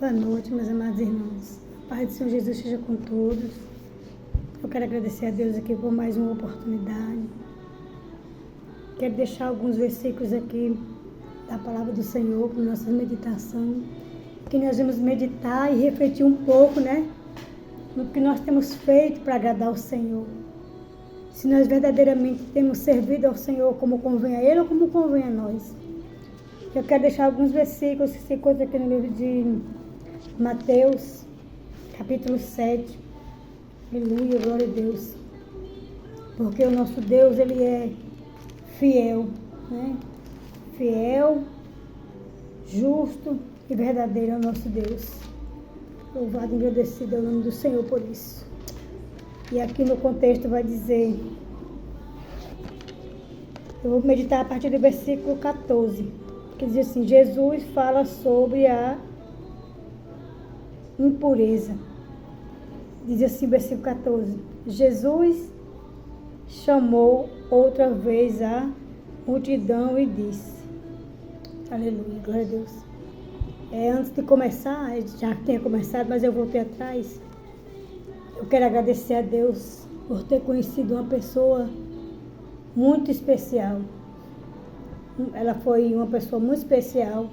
Boa noite, meus amados irmãos. A paz do Senhor Jesus esteja com todos. Eu quero agradecer a Deus aqui por mais uma oportunidade. Quero deixar alguns versículos aqui da palavra do Senhor para nossa meditação. Que nós vamos meditar e refletir um pouco, no que nós temos feito para agradar o Senhor. Se nós verdadeiramente temos servido ao Senhor como convém a Ele ou como convém a nós. Eu quero deixar alguns versículos que se encontram aqui no livro de Mateus, capítulo 7. Aleluia, glória a Deus. Porque o nosso Deus, Ele é fiel, Fiel, justo e verdadeiro é o nosso Deus. Louvado e agradecido é o nome do Senhor por isso. E aqui no contexto vai dizer, eu vou meditar a partir do versículo 14, que diz assim: Jesus fala sobre a impureza. Diz assim o versículo 14: Jesus chamou outra vez a multidão e disse, aleluia, glória a Deus. Antes de começar, já tinha começado, mas eu voltei atrás. Eu quero agradecer a Deus por ter conhecido uma pessoa muito especial. Ela foi uma pessoa muito especial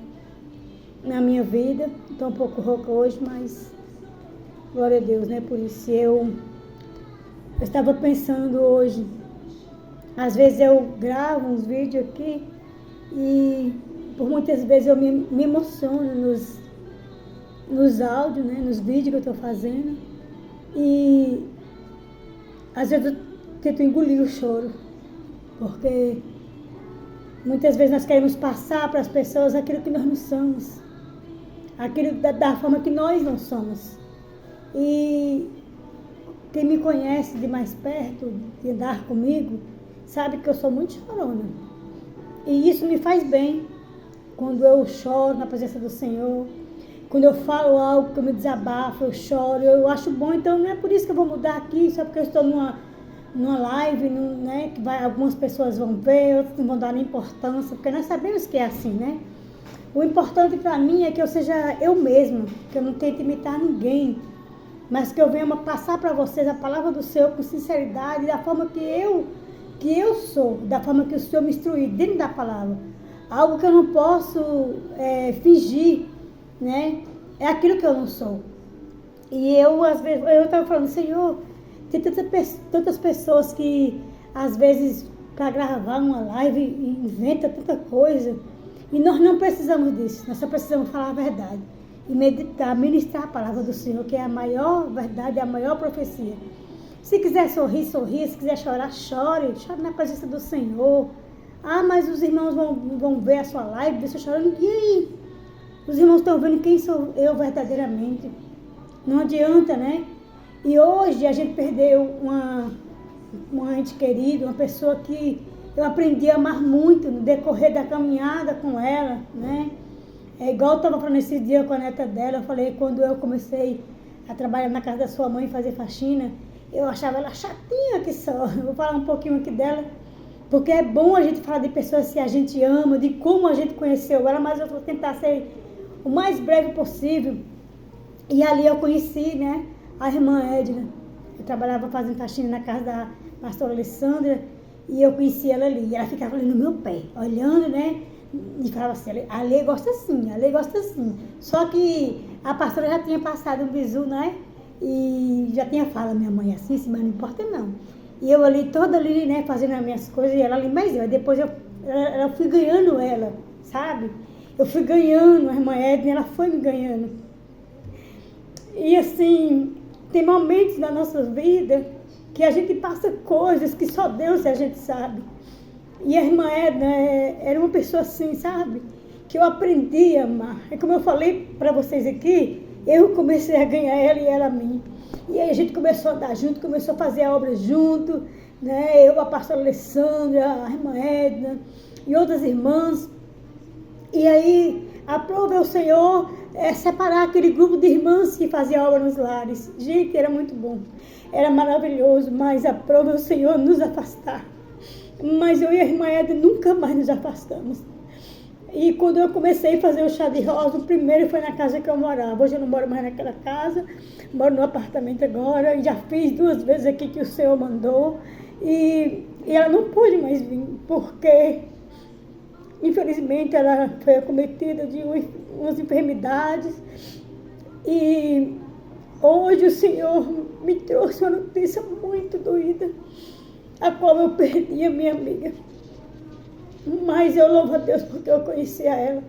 na minha vida. Estou um pouco rouca hoje, mas glória a Deus, Por isso eu estava pensando hoje. Às vezes eu gravo uns vídeos aqui e por muitas vezes eu me emociono nos áudios, nos vídeos que eu estou fazendo. E às vezes eu tento engolir o choro, porque muitas vezes nós queremos passar para as pessoas aquilo que nós não somos, aquilo da forma que nós não somos. E quem me conhece de mais perto, de andar comigo, sabe que eu sou muito chorona. E isso me faz bem, quando eu choro na presença do Senhor. Quando eu falo algo que eu me desabafo, eu choro, eu acho bom. Então não é por isso que eu vou mudar aqui, só porque eu estou numa live, que algumas pessoas vão ver, outras não vão dar nem importância, porque nós sabemos que é assim, O importante para mim é que eu seja eu mesma, que eu não tente imitar ninguém, mas que eu venha passar para vocês a palavra do Senhor com sinceridade, da forma que eu sou, da forma que o Senhor me instruiu dentro da palavra. Algo que eu não posso fingir, É aquilo que eu não sou. E às vezes, eu estava falando, Senhor, tem tantas pessoas que, às vezes, para gravar uma live, inventa tanta coisa. E nós não precisamos disso, nós só precisamos falar a verdade. E meditar, ministrar a palavra do Senhor, que é a maior verdade, a maior profecia. Se quiser sorrir, sorria. Se quiser chorar, chore na presença do Senhor. Ah, mas os irmãos vão ver a sua live, ver você chorando. E aí? Os irmãos estão vendo quem sou eu verdadeiramente. Não adianta, E hoje a gente perdeu uma ente querida, uma pessoa que eu aprendi a amar muito no decorrer da caminhada com ela, É igual eu estava falando esse dia com a neta dela. Eu falei, quando eu comecei a trabalhar na casa da sua mãe, fazer faxina, eu achava ela chatinha que só. Eu vou falar um pouquinho aqui dela, porque é bom a gente falar de pessoas que a gente ama, de como a gente conheceu ela, mas eu vou tentar ser o mais breve possível. E ali eu conheci, a irmã Edna. Eu trabalhava fazendo faxina na casa da pastora Alessandra e eu conheci ela ali. E ela ficava ali no meu pé, olhando, e falava assim, a Lê gosta assim, a Lê gosta assim. Só que a pastora já tinha passado um bisu, E já tinha falado, minha mãe assim, mas não importa não. E eu ali, toda ali, fazendo as minhas coisas, e ela ali, mas eu. Depois eu fui ganhando ela, sabe? Eu fui ganhando a irmã Edna, ela foi me ganhando. E assim, tem momentos na nossa vida que a gente passa coisas que só Deus e a gente sabe. E a irmã Edna era uma pessoa assim, sabe? Que eu aprendi a amar. É como eu falei para vocês aqui, eu comecei a ganhar ela e ela a mim. E aí a gente começou a andar junto, começou a fazer a obra junto, Eu, a pastora Alessandra, a irmã Edna e outras irmãs. E aí, aprove o Senhor separar aquele grupo de irmãs que faziam obra nos lares. Gente, era muito bom. Era maravilhoso, mas aprove o Senhor nos afastar. Mas eu e a irmã Edna nunca mais nos afastamos. E quando eu comecei a fazer o chá de rosa, o primeiro foi na casa que eu morava. Hoje eu não moro mais naquela casa, moro no apartamento agora. E já fiz 2 vezes aqui que o Senhor mandou. E ela não pôde mais vir, porque infelizmente ela foi acometida de umas enfermidades. E hoje o Senhor me trouxe uma notícia muito doída, a qual eu perdi a minha amiga. Mas eu louvo a Deus porque eu conhecia ela.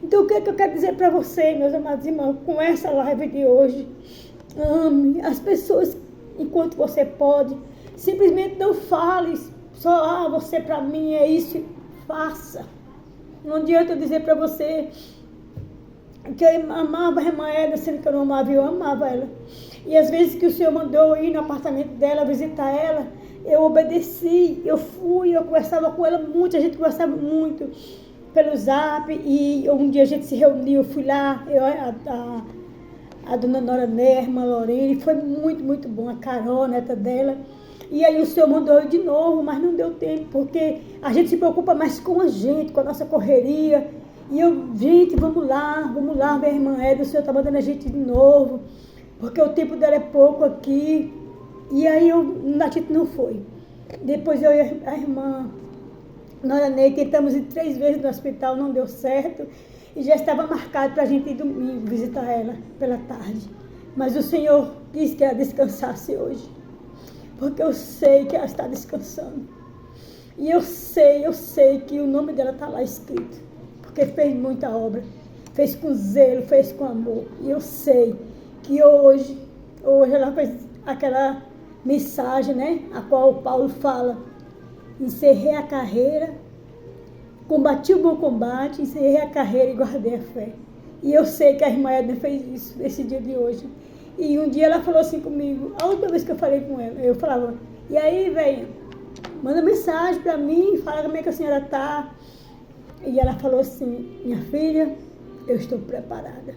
Então o que é que eu quero dizer para você, meus amados irmãos, com essa live de hoje? Ame as pessoas enquanto você pode. Simplesmente não fale só, você para mim é isso. Faça. Não adianta eu dizer para você que eu amava a irmã Edna, sendo que eu não amava, eu amava ela. E às vezes que o Senhor mandou ir no apartamento dela, visitar ela, eu obedeci, eu fui, eu conversava com ela muito, a gente conversava muito pelo Zap, e um dia a gente se reuniu, eu fui lá, a dona Nora Nerma, Lorene, foi muito, muito bom, a Carol, neta dela. E aí o Senhor mandou eu de novo, mas não deu tempo, porque a gente se preocupa mais com a gente, com a nossa correria. E eu, gente, vamos lá ver a irmã Edna, o Senhor está mandando a gente de novo, porque o tempo dela é pouco aqui. E aí a gente não foi. Depois eu e a irmã Nora Ney tentamos ir 3 vezes no hospital, não deu certo. E já estava marcado para a gente ir domingo visitar ela pela tarde. Mas o Senhor disse que ela descansasse hoje, porque eu sei que ela está descansando. E eu sei que o nome dela está lá escrito, porque fez muita obra, fez com zelo, fez com amor. E eu sei que hoje ela fez aquela mensagem, né, a qual o Paulo fala: encerrei a carreira, combati o bom combate, encerrei a carreira e guardei a fé. E eu sei que a irmã Edna fez isso nesse dia de hoje. E um dia ela falou assim comigo, a última vez que eu falei com ela, eu falava: e aí, velho, manda mensagem para mim, fala como é que a senhora tá. E ela falou assim: minha filha, eu estou preparada.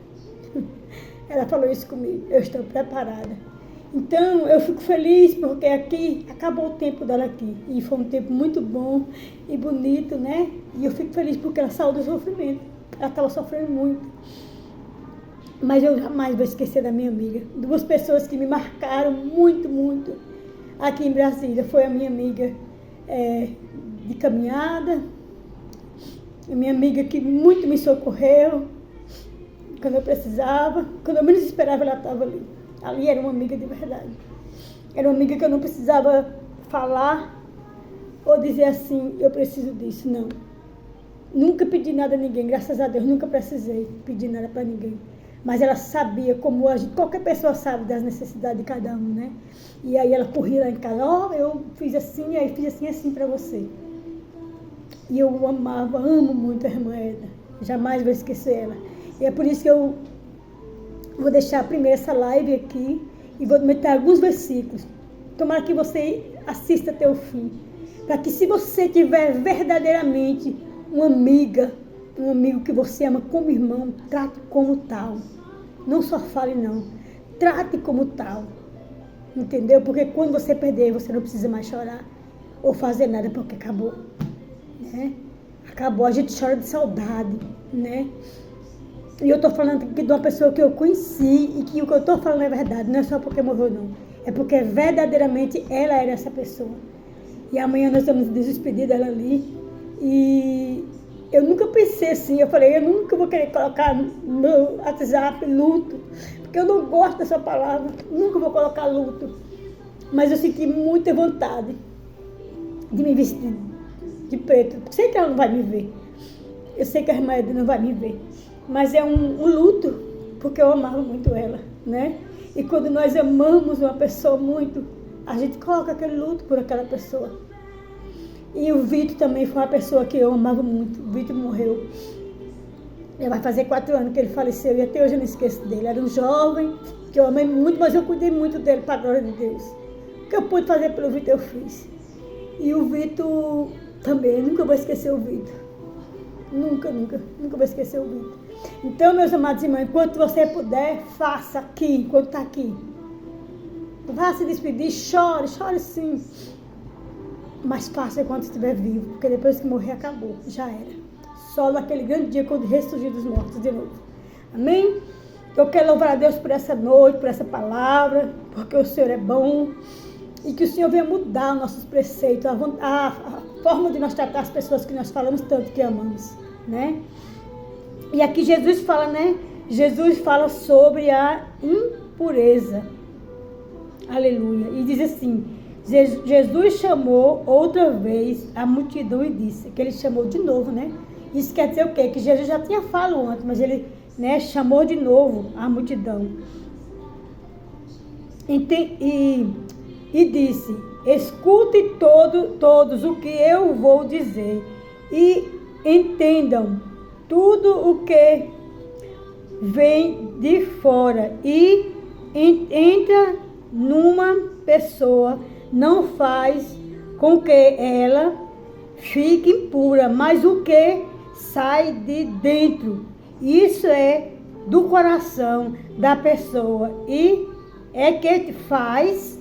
Ela falou isso comigo: eu estou preparada. Então, eu fico feliz porque aqui acabou o tempo dela aqui. E foi um tempo muito bom e bonito, né? E eu fico feliz porque ela saiu do sofrimento. Ela estava sofrendo muito. Mas eu jamais vou esquecer da minha amiga. 2 pessoas que me marcaram muito, muito aqui em Brasília. Foi a minha amiga de caminhada, a minha amiga que muito me socorreu quando eu precisava. Quando eu menos esperava, ela estava ali. Ali era uma amiga de verdade. Era uma amiga que eu não precisava falar ou dizer assim: eu preciso disso. Não. Nunca pedi nada a ninguém, graças a Deus, nunca precisei pedir nada para ninguém. Mas ela sabia como qualquer pessoa sabe das necessidades de cada um, né? E aí ela corria lá em casa: eu fiz assim, aí fiz assim para você. E eu amo muito a irmã Edna. Jamais vou esquecer ela. E é por isso que eu vou deixar primeiro essa live aqui e vou meter alguns versículos. Tomara que você assista até o fim. Para que, se você tiver verdadeiramente uma amiga, um amigo que você ama como irmão, trate como tal. Não só fale, não. Trate como tal. Entendeu? Porque quando você perder, você não precisa mais chorar ou fazer nada, porque acabou. Né? Acabou. A gente chora de saudade, né? E eu estou falando aqui de uma pessoa que eu conheci e que o que eu estou falando é verdade. Não é só porque morreu, não. É porque verdadeiramente ela era essa pessoa. E amanhã nós vamos despedir dela ali. E eu nunca pensei assim. Eu falei: eu nunca vou querer colocar no meu WhatsApp luto, porque eu não gosto dessa palavra. Nunca vou colocar luto. Mas eu senti muita vontade de me vestir de preto. Sei que ela não vai me ver. Eu sei que a irmã Edna não vai me ver. Mas é um luto, porque eu amava muito ela, né? E quando nós amamos uma pessoa muito, a gente coloca aquele luto por aquela pessoa. E o Vitor também foi uma pessoa que eu amava muito. O Vitor morreu. Já vai fazer 4 anos que ele faleceu e até hoje eu não esqueço dele. Era um jovem que eu amei muito, mas eu cuidei muito dele para a glória de Deus. O que eu pude fazer pelo Vitor, eu fiz. E o Vitor também, nunca vou esquecer o Vitor. Nunca vou esquecer o Vitor. Então, meus amados irmãos, enquanto você puder, faça aqui, enquanto está aqui. Vá se despedir, chore sim. Mas faça enquanto estiver vivo, porque depois que morrer, acabou, já era. sol naquele grande dia quando ressurgir dos mortos de novo. Amém? Eu quero louvar a Deus por essa noite, por essa palavra, porque o Senhor é bom e que o Senhor venha mudar nossos preceitos, a forma de nós tratar as pessoas que nós falamos tanto que amamos, né? E aqui Jesus fala, né? Jesus fala sobre a impureza. Aleluia. E diz assim, Jesus chamou outra vez a multidão e disse, que ele chamou de novo, né? Isso quer dizer o quê? Que Jesus já tinha falado antes, mas ele, né, chamou de novo a multidão. E disse, escutem todos o que eu vou dizer e entendam tudo o que vem de fora e entra numa pessoa, não faz com que ela fique impura, mas o que sai de dentro, isso é do coração da pessoa e é que faz,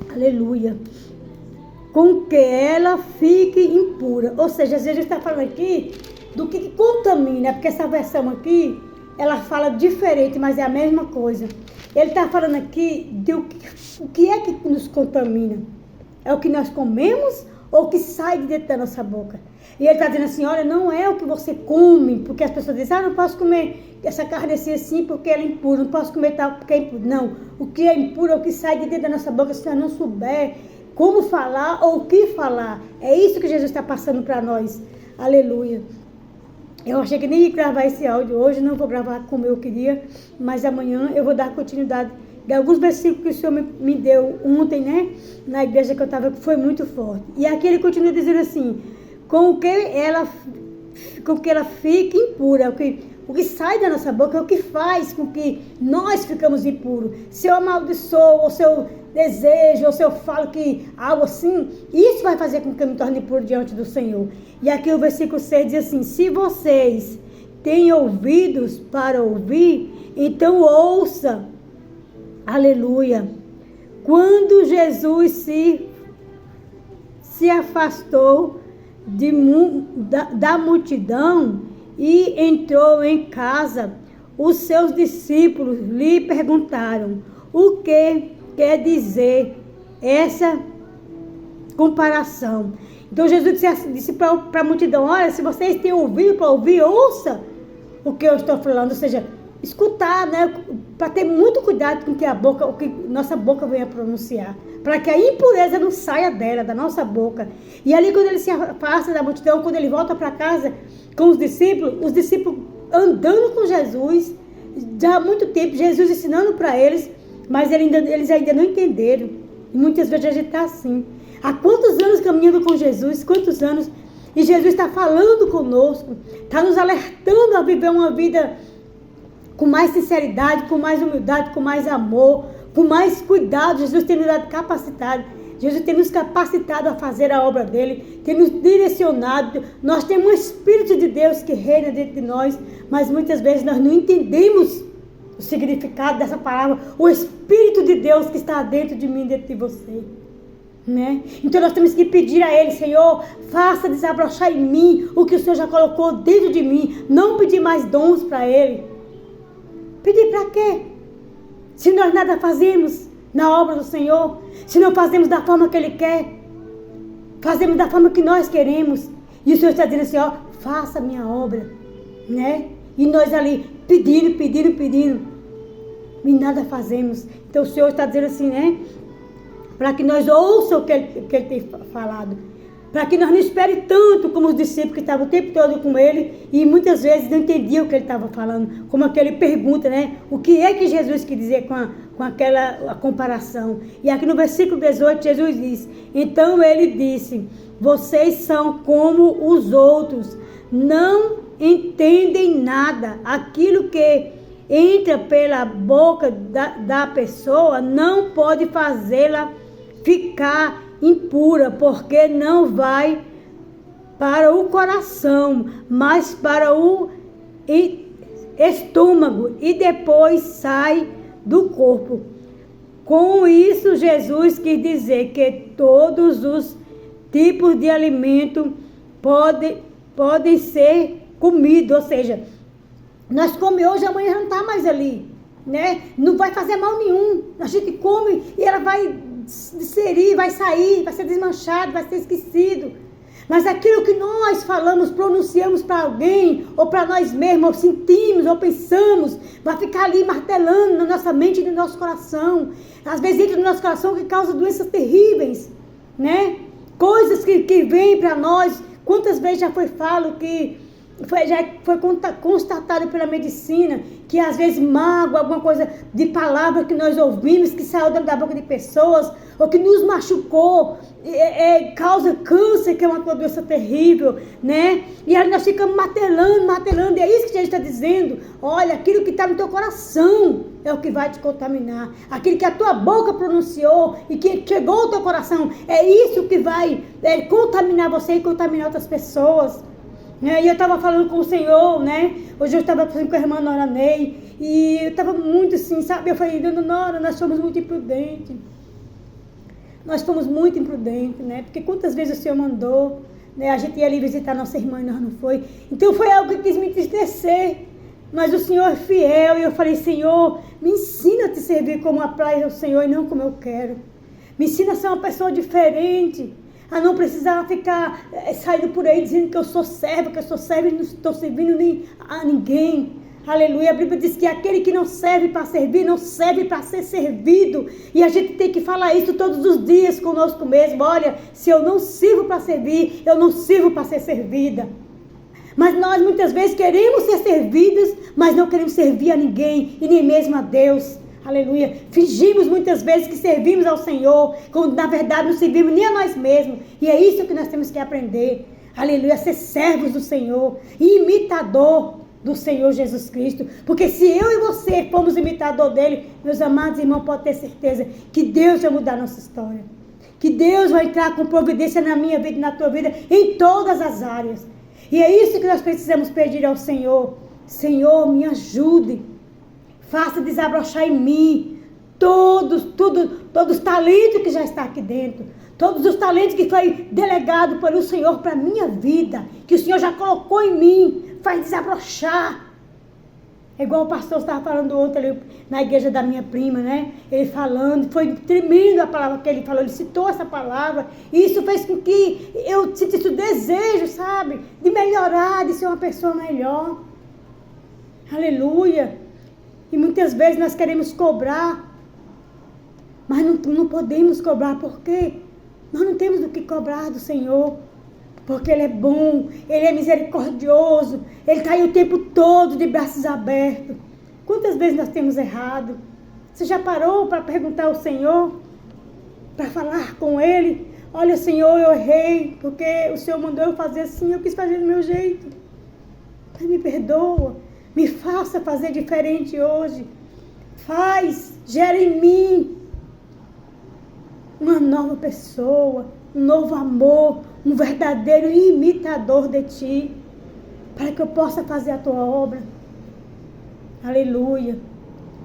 aleluia, com que ela fique impura. Ou seja, Jesus está falando aqui do que contamina, porque essa versão aqui, ela fala diferente, mas é a mesma coisa. Ele está falando aqui do o que é que nos contamina. É o que nós comemos ou o que sai de dentro da nossa boca? E ele está dizendo assim, olha, não é o que você come, porque as pessoas dizem, não posso comer essa carne assim porque ela é impura, não posso comer tal porque é impuro. Não, o que é impuro é o que sai de dentro da nossa boca, se nós não souber como falar ou o que falar. É isso que Jesus está passando para nós. Aleluia. Eu achei que nem ia gravar esse áudio hoje, não vou gravar como eu queria, mas amanhã eu vou dar continuidade de alguns versículos que o Senhor me deu ontem, né? Na igreja que eu estava, que foi muito forte. E aqui ele continua dizendo assim, com que ela fique impura, o que sai da nossa boca é o que faz com que nós ficamos impuros. Se eu amaldiçoo, ou se eu desejo, ou se eu falo que algo assim, isso vai fazer com que eu me torne impuro diante do Senhor. E aqui o versículo 6 diz assim, se vocês têm ouvidos para ouvir, então ouça. Aleluia. Quando Jesus se afastou da multidão e entrou em casa, os seus discípulos lhe perguntaram, o que quer dizer essa comparação? Então Jesus disse para a multidão, olha, se vocês têm ouvido para ouvir, ouça o que eu estou falando, ou seja, escutar, né, para ter muito cuidado com o que nossa boca venha pronunciar, para que a impureza não saia dela, da nossa boca. E ali quando ele se afasta da multidão, quando ele volta para casa com os discípulos andando com Jesus, já há muito tempo, Jesus ensinando para eles, mas eles ainda não entenderam. E muitas vezes a gente está assim. Há quantos anos caminhando com Jesus, quantos anos, e Jesus está falando conosco, está nos alertando a viver uma vida com mais sinceridade, com mais humildade, com mais amor, com mais cuidado. Jesus tem nos dado capacidade, Jesus tem nos capacitado a fazer a obra dele, tem nos direcionado. Nós temos um Espírito de Deus que reina dentro de nós, mas muitas vezes nós não entendemos o significado dessa palavra, o Espírito de Deus que está dentro de mim, dentro de você. Né? Então nós temos que pedir a Ele, Senhor, faça desabrochar em mim o que o Senhor já colocou dentro de mim. Não pedir mais dons para Ele. Pedir para quê? Se nós nada fazemos na obra do Senhor, se não fazemos da forma que Ele quer, fazemos da forma que nós queremos, e o Senhor está dizendo assim, ó, faça a minha obra, né? E nós ali pedindo, e nada fazemos. Então o Senhor está dizendo assim, né? Para que nós ouçam o que ele tem falado. Para que nós não esperem tanto como os discípulos que estavam o tempo todo com ele e muitas vezes não entendiam o que ele estava falando. Como aquele pergunta, né? O que é que Jesus quer dizer com aquela comparação? E aqui no versículo 18, Jesus diz, então ele disse, vocês são como os outros, não entendem nada. Aquilo que entra pela boca da pessoa não pode fazê-la ficar impura, porque não vai para o coração, mas para o estômago e depois sai do corpo. Com isso, Jesus quis dizer que todos os tipos de alimento podem ser comidos, ou seja, nós comemos hoje, amanhã não está mais ali, né? Não vai fazer mal nenhum. A gente come e ela vai digerir, vai sair, vai ser desmanchado, vai ser esquecido. Mas aquilo que nós falamos, pronunciamos para alguém, ou para nós mesmos, ou sentimos, ou pensamos, vai ficar ali martelando na nossa mente e no nosso coração. Às vezes entra no nosso coração que causa doenças terríveis, né? Coisas que vêm para nós. Quantas vezes já foi falado que já foi constatado pela medicina que às vezes mágoa, alguma coisa de palavra que nós ouvimos, que saiu da boca de pessoas, ou que nos machucou, causa câncer, que é uma doença terrível, né? E aí nós ficamos martelando, e é isso que Jesus está dizendo. Olha, aquilo que está no teu coração é o que vai te contaminar. Aquilo que a tua boca pronunciou e que chegou ao teu coração, é isso que vai contaminar você e contaminar outras pessoas. E eu estava falando com o Senhor, né? Hoje eu estava falando com a irmã Nora Ney, e eu estava muito assim, sabe? Eu falei, dona Nora, nós somos muito imprudentes. Nós fomos muito imprudentes, né? Porque quantas vezes o Senhor mandou, né? A gente ia ali visitar nossa irmã e nós não foi. Então foi algo que quis me entristecer. Mas o Senhor é fiel, e eu falei, Senhor, me ensina a te servir como apraz ao Senhor e não como eu quero. Me ensina a ser uma pessoa diferente. A não precisar ficar saindo por aí dizendo que eu sou serva e não estou servindo nem a ninguém. Aleluia. A Bíblia diz que aquele que não serve para servir, não serve para ser servido. E a gente tem que falar isso todos os dias conosco mesmo. Olha, se eu não sirvo para servir, eu não sirvo para ser servida. Mas nós muitas vezes queremos ser servidas, mas não queremos servir a ninguém e nem mesmo a Deus. Aleluia. Fingimos muitas vezes que servimos ao Senhor, quando na verdade não servimos nem a nós mesmos. E é isso que nós temos que aprender. Aleluia. Ser servos do Senhor e imitador do Senhor Jesus Cristo. Porque se eu e você formos imitador dele, meus amados irmãos, pode ter certeza que Deus vai mudar a nossa história. Que Deus vai entrar com providência na minha vida e na tua vida, em todas as áreas. E é isso que nós precisamos pedir ao Senhor. Senhor, me ajude. Faça desabrochar em mim todos os talentos que já está aqui dentro. Todos os talentos que foi delegado pelo Senhor para a minha vida. Que o Senhor já colocou em mim. Faz desabrochar. É igual o pastor estava falando ontem ali na igreja da minha prima, né? Ele falando, foi tremendo a palavra que ele falou. Ele citou essa palavra. E isso fez com que eu sentisse o desejo, sabe? De melhorar, de ser uma pessoa melhor. Aleluia. E muitas vezes nós queremos cobrar, mas não podemos cobrar. Por quê? Nós não temos do que cobrar do Senhor. Porque Ele é bom, Ele é misericordioso, Ele está aí o tempo todo de braços abertos. Quantas vezes nós temos errado? Você já parou para perguntar ao Senhor? Para falar com Ele? Olha, Senhor, eu errei, porque o Senhor mandou eu fazer assim, eu quis fazer do meu jeito. Mas me perdoa. Me faça fazer diferente hoje. Gera em mim uma nova pessoa, um novo amor, um verdadeiro imitador de Ti, para que eu possa fazer a Tua obra. Aleluia.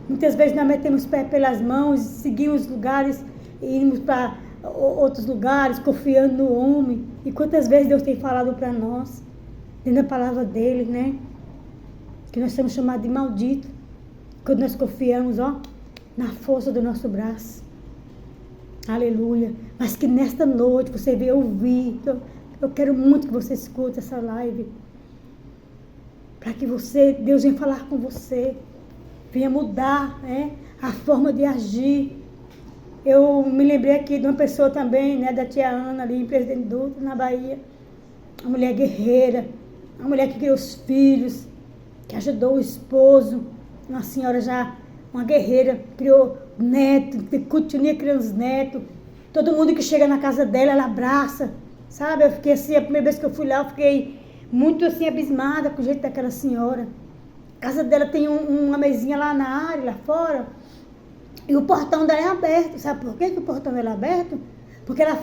Muitas vezes nós metemos o pé pelas mãos, seguimos lugares, e irmos para outros lugares, confiando no homem. E quantas vezes Deus tem falado para nós, dentro da palavra dEle, né? Que nós somos chamados de malditos, quando nós confiamos, na força do nosso braço. Aleluia. Mas que nesta noite você venha ouvir. Eu quero muito que você escute essa live. Para que Deus venha falar com você. Venha mudar, né, a forma de agir. Eu me lembrei aqui de uma pessoa também, né, da tia Ana, ali em Presidente Dutra, na Bahia. Uma mulher guerreira. Uma mulher que criou os filhos, que ajudou o esposo, uma senhora já, uma guerreira, criou neto, continua criando os netos. Todo mundo que chega na casa dela, ela abraça, sabe? Eu fiquei assim, a primeira vez que eu fui lá, eu fiquei muito assim, abismada com o jeito daquela senhora. A casa dela tem uma mesinha lá na área, lá fora, e o portão dela é aberto. Sabe por que o portão dela é aberto? Porque ela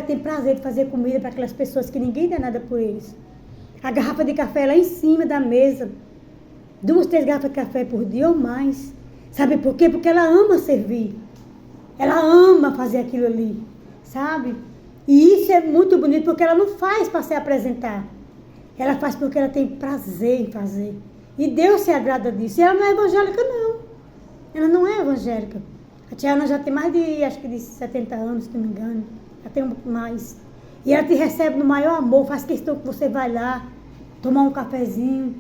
tem prazer de fazer comida para aquelas pessoas que ninguém dá nada por eles. A garrafa de café lá em cima da mesa, 2, 3 garrafas de café por dia ou mais. Sabe por quê? Porque ela ama servir. Ela ama fazer aquilo ali, sabe? E isso é muito bonito, porque ela não faz para se apresentar. Ela faz porque ela tem prazer em fazer. E Deus se agrada disso. E ela não é evangélica, não. Ela não é evangélica. A tia Ana já tem mais de, acho que de 70 anos, se não me engano. Já tem um pouco mais. E ela te recebe no maior amor. Faz questão que você vai lá, tomar um cafezinho,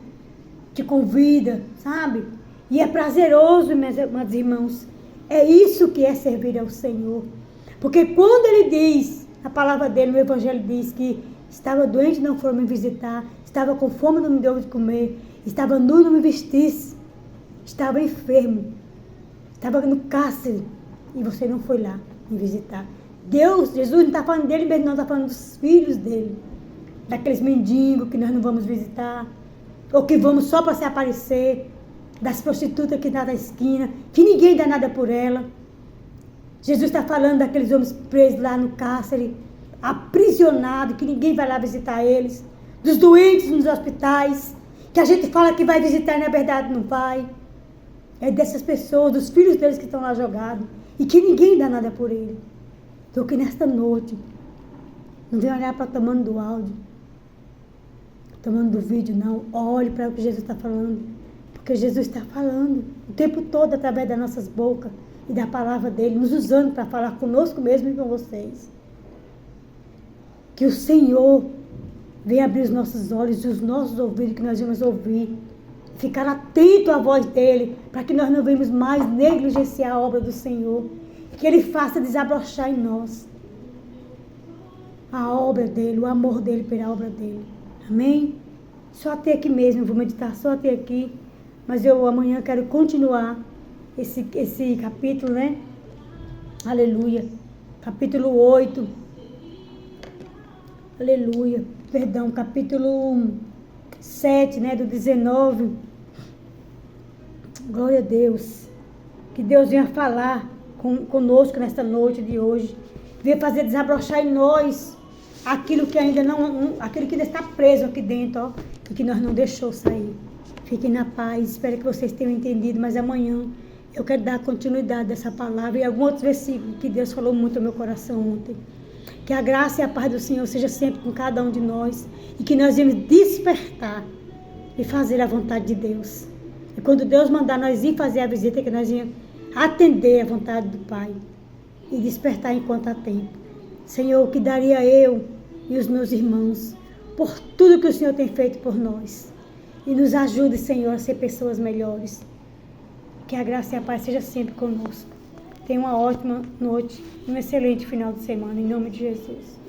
te convida, sabe? E é prazeroso, meus irmãos. É isso que é servir ao Senhor. Porque quando ele diz, a palavra dele no Evangelho diz que estava doente, não foram me visitar, estava com fome, não me deu de comer, estava nu, não me vestisse, estava enfermo, estava no cárcere e você não foi lá me visitar. Jesus não está falando dele mesmo, não, está falando dos filhos dele, daqueles mendigos que nós não vamos visitar, ou que vamos só para se aparecer, das prostitutas que estão na esquina, que ninguém dá nada por ela. Jesus está falando daqueles homens presos lá no cárcere, aprisionados, que ninguém vai lá visitar eles, dos doentes nos hospitais, que a gente fala que vai visitar e na verdade não vai. É dessas pessoas, dos filhos deles que estão lá jogados, e que ninguém dá nada por ele. Então que nesta noite, não vem olhar para o tamanho do áudio, tamanho do vídeo, não. Olhe para o que Jesus está falando. Porque Jesus está falando o tempo todo através das nossas bocas e da palavra dele, nos usando para falar conosco mesmo e com vocês. Que o Senhor venha abrir os nossos olhos e os nossos ouvidos, que nós vamos ouvir. Ficar atento à voz dele, para que nós não venhamos mais negligenciar a obra do Senhor. Que ele faça desabrochar em nós a obra dele, o amor dele pela obra dele. Amém? Só até aqui mesmo, eu vou meditar só até aqui. Mas eu amanhã quero continuar esse capítulo, né? Aleluia. Capítulo 8. Aleluia. Perdão, capítulo 7, né? Do 19. Glória a Deus. Que Deus venha falar conosco nesta noite de hoje. Venha fazer desabrochar em nós aquilo que ainda não, aquilo que ainda está preso aqui dentro, ó, e que nós não deixou sair. Fiquem na paz, espero que vocês tenham entendido, mas amanhã eu quero dar continuidade dessa palavra e alguns outros versículos que Deus falou muito ao meu coração ontem. Que a graça e a paz do Senhor seja sempre com cada um de nós e que nós venhamos despertar e fazer a vontade de Deus. E quando Deus mandar nós ir fazer a visita, que nós venhamos atender a vontade do Pai e despertar enquanto há tempo. Senhor, o que daria eu e os meus irmãos por tudo que o Senhor tem feito por nós. E nos ajude, Senhor, a ser pessoas melhores. Que a graça e a paz seja sempre conosco. Tenha uma ótima noite, um excelente final de semana, em nome de Jesus.